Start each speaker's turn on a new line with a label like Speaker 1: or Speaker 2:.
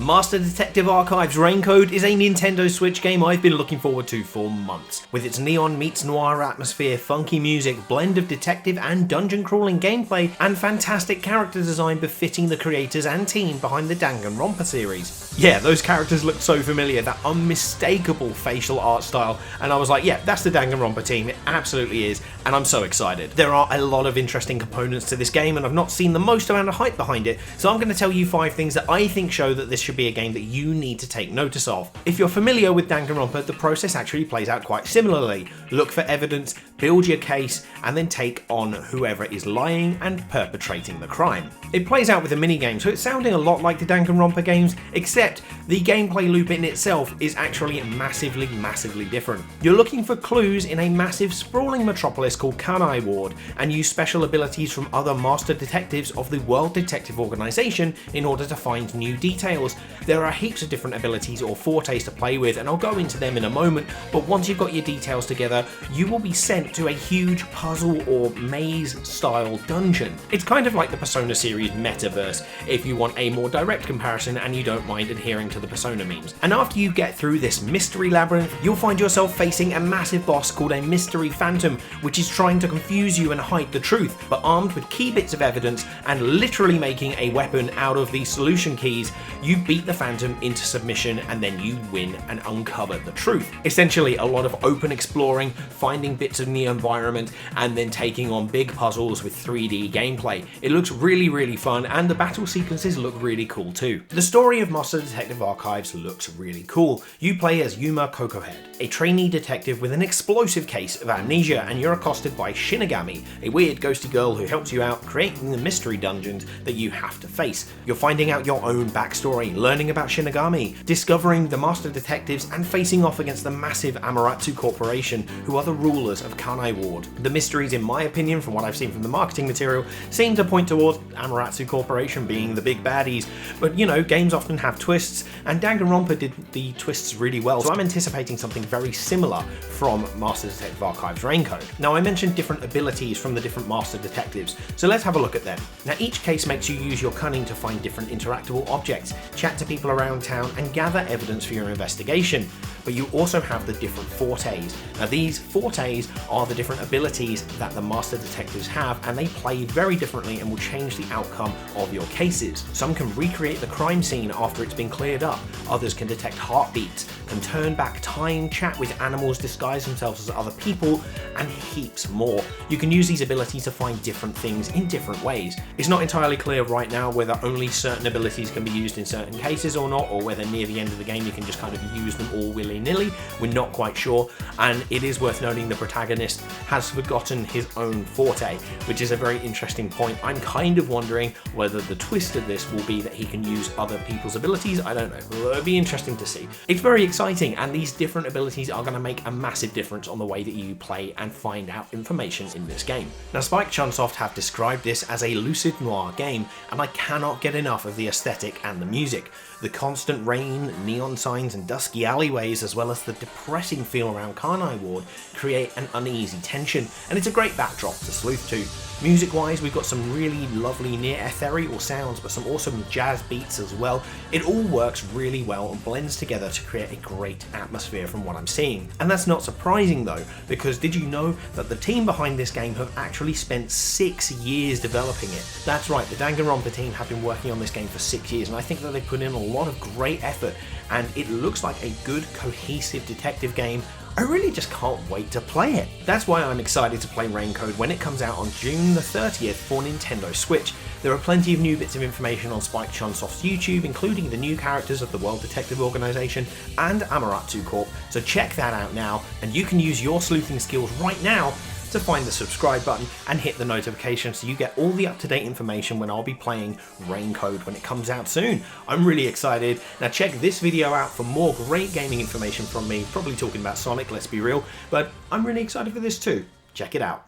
Speaker 1: Master Detective Archives Raincode is a Nintendo Switch game I've been looking forward to for months. With its neon meets noir atmosphere, funky music, blend of detective and dungeon crawling gameplay, and fantastic character design befitting the creators and team behind the Danganronpa series. Yeah, those characters look so familiar, that unmistakable facial art style, and I was like, yeah, that's the Danganronpa team, it absolutely is, and I'm so excited. There are a lot of interesting components to this game, and I've not seen the most amount of hype behind it, so I'm going to tell you 5 things that I think show that this should be a game that you need to take notice of. If you're familiar with Danganronpa, the process actually plays out quite similarly. Look for evidence, build your case, and then take on whoever is lying and perpetrating the crime. It plays out with a minigame, so it's sounding a lot like the Danganronpa games, except the gameplay loop in itself is actually massively different. You're looking for clues in a massive sprawling metropolis called Kanai Ward, and use special abilities from other master detectives of the World Detective Organization in order to find new details. There are heaps of different abilities or fortes to play with, and I'll go into them in a moment, but once you've got your details together, you will be sent to a huge puzzle or maze style dungeon. It's kind of like the Persona series metaverse, if you want a more direct comparison and you don't mind adhering to the Persona memes. And after you get through this mystery labyrinth, you'll find yourself facing a massive boss called a mystery phantom, which is trying to confuse you and hide the truth, but armed with key bits of evidence and literally making a weapon out of the solution keys, you beat the phantom into submission and then you win and uncover the truth. Essentially a lot of open exploring, finding bits of the environment, and then taking on big puzzles with 3D gameplay. It looks really fun, and the battle sequences look really cool too. The story of Master Detective Archives looks really cool. You play as Yuma Kokohead, a trainee detective with an explosive case of amnesia, and you're accosted by Shinigami, a weird ghosty girl who helps you out creating the mystery dungeons that you have to face. You're finding out your own backstory, learning about Shinigami, discovering the master detectives, and facing off against the massive Amaterasu Corporation, who are the rulers of Kanai Ward. The mysteries, in my opinion, from what I've seen from the marketing material, seem to point towards Amaterasu Corporation being the big baddies, but you know, games often have twists, and Danganronpa did the twists really well, so I'm anticipating something very similar from Master Detective Archives Raincode. Now, I mentioned different abilities from the different master detectives, so let's have a look at them. Now, each case makes you use your cunning to find different interactable objects, chat to people around town, and gather evidence for your investigation. But you also have the different fortes. Now, these fortes are the different abilities that the master detectives have, and they play very differently and will change the outcome of your cases. Some can recreate the crime scene after it's been cleared up, others can detect heartbeats, can turn back time, chat with animals, disguise themselves as other people, and heaps more. You can use these abilities to find different things in different ways. It's not entirely clear right now whether only certain abilities can be used in certain cases or not, or whether near the end of the game you can just kind of use them all willy-nilly. We're not quite sure, and it is worth noting the protagonist has forgotten his own forte, which is a very interesting point. I'm kind of wondering whether the twist of this will be that he can use other people's abilities. I don't know. It'll be interesting to see. It's very exciting, and these different abilities are going to make a massive difference on the way that you play and find out information in this game. Now, Spike Chunsoft have described this as a lucid noir game, and I cannot get enough of the aesthetic and the music. The constant rain, neon signs, and dusky alleyways, as well as the depressing feel around Kanai Ward, create an uneasy tension, and it's a great backdrop to sleuth to. Music-wise, we've got some really lovely near ethereal sounds, but some awesome jazz beats as well. It all works really well and blends together to create a great atmosphere from what I'm seeing. And that's not surprising though, because did you know that the team behind this game have actually spent 6 years developing it? That's right, the Danganronpa team have been working on this game for 6 years, and I think that they've put in a lot of great effort, and it looks like a good, cohesive detective game. I really just can't wait to play it. That's why I'm excited to play Raincode when it comes out on June the 30th for Nintendo Switch. There are plenty of new bits of information on Spike Chunsoft's YouTube, including the new characters of the World Detective Organization and Amaterasu Corp, so check that out now, and you can use your sleuthing skills right now to find the subscribe button and hit the notification so you get all the up-to-date information when I'll be playing Raincode when it comes out soon. I'm really excited. Now check this video out for more great gaming information from me, probably talking about Sonic, let's be real, but I'm really excited for this too. Check it out.